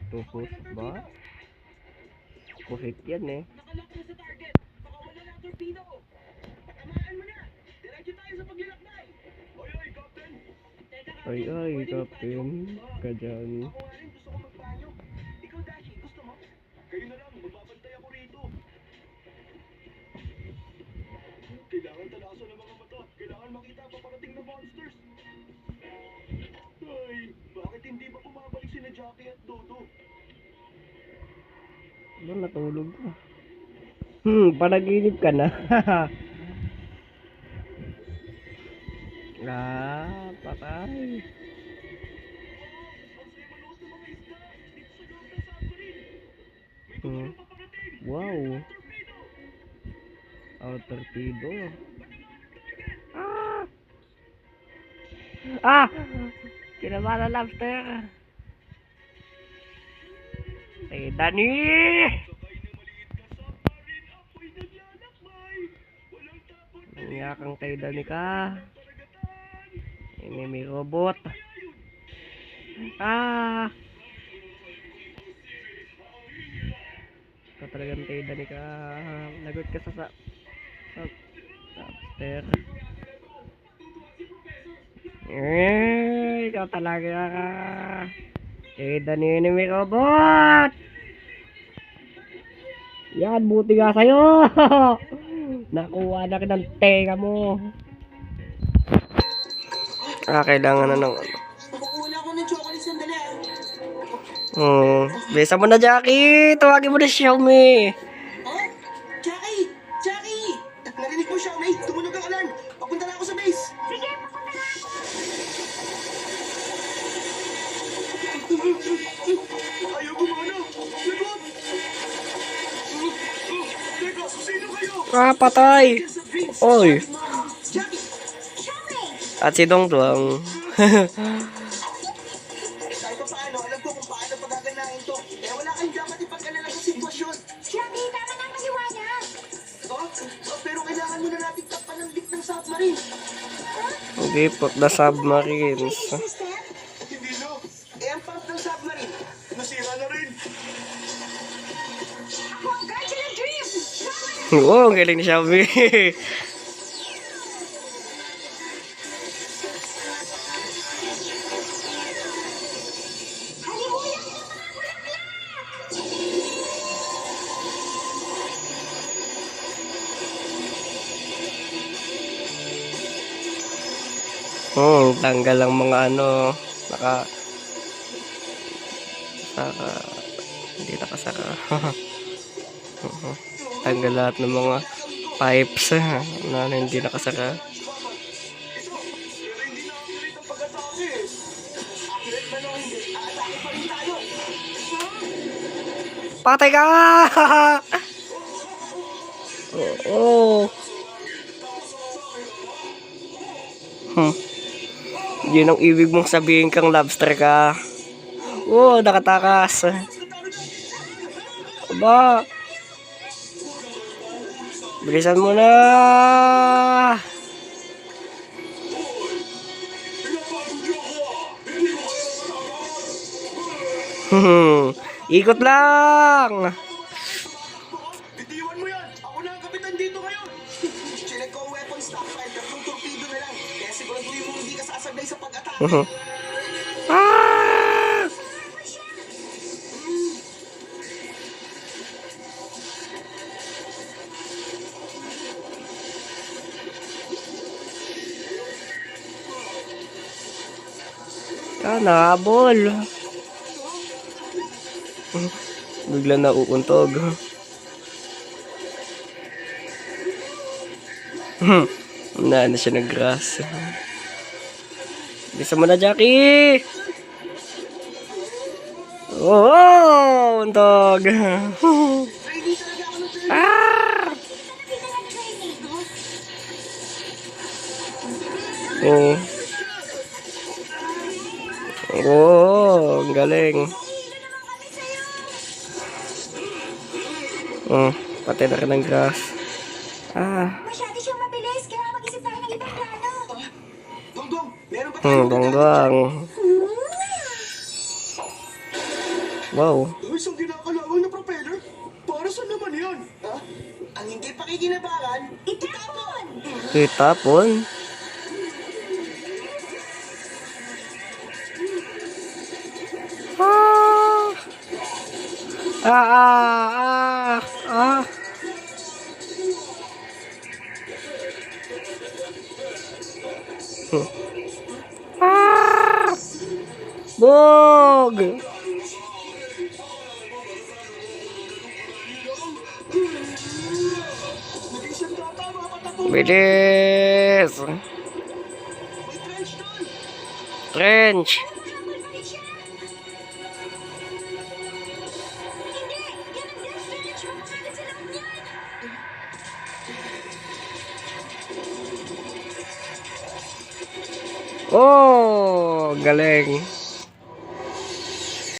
Tupos ba? Kuhit yan eh. Ay ay, Captain. Ka dyan. Kailangan talasan ng mga mata. Kailangan makita pa parating na monsters. Ay, bakit hindi ba bumabalik sina Jackie at Dodo? Ba, natulog ka. Panaginip ka na. Ah, patay. Wow. Torpedo. Ah! Ah! Kinabala lobster. Eh, Dani! Nangiyakang kay Dani ka. Ini may robot. Ah! Ito talagang kay Dani ka. Lagot ka sa lobster. Ikaw talaga ka. Kay Dani ni may robot. Yan, buti nga sa'yo. Nakuha na kita ng tenga mo. Kailangan na ng Wala ko ng chocolate sandali. Besa mo na, Jackie. Tawagin mo na Xiaomi. Oh? Jackie! Jackie! Narinig mo siya, May. Tumunog ang alarm. Papunta na ako sa base. Sige, papunta na ako. Ayaw gumana. Lagot! Teka, sino kayo? Patay. Oy. Jackie! At si Dongdong. Kahit pa paano, alam ko kung paano pagaganahin to. Eh, wala kang dapat ipag-alala sa sitwasyon. Jackie, tama na ang maliwanag. Pero kailangan muna natin takpan ng leak ng submarine. Hindi po, the submarines. System? Hindi no. Ang pump ng submarine, nasira na rin. Ako ang guardian ng dream. Oo, ang galing ni Xiaomi. Halimuyak ng mga bulaklak. Tanggal ang mga hindi nakasaka. Tanggal lahat ng mga pipes na hindi nakasaka. Pero hindi na ang galit ang pag-atake. Accurate man o hindi, aatake pa rin tayo. Patay ka! Oo. Yun ang ibig mong sabihin kang lobster ka. Nakatakas. Aba. Bilisan mo na. Ikot lang. Bitiwan mo yan! Ako na ang kapitan dito ngayon! Chinek ko ang weapon stockpile, tatlong torpedo na lang. Kaya siguraduhin mo hindi ka sasablay sa pag-atake. Ah! Nahabol. Bigla na uuntog. Na siya ng grass. Bisa mo na, Jackie. Untog. Ready talaga ako ng turn. Ah! Ang galing. Patay na rin ng grass. Masyado siyang mabilis, kaya mag-isip tayo ng ibang plano. Dongdong, meron ba tayo Dongdong. Wow. Isang ginakalawang na propeller? Para saan naman yan? Ha? Ang hindi pakikinabangan, itapon! Itapon. Ah. Ah, ah, ah, ah. Ah. Bog. Naging sandata, mga patapon! Bilis. May trench doon! Trench. Mahabol pa rin siya. Hindi! Yan ang gas trench. Mapakalat sa loob niyan. Oh, galing.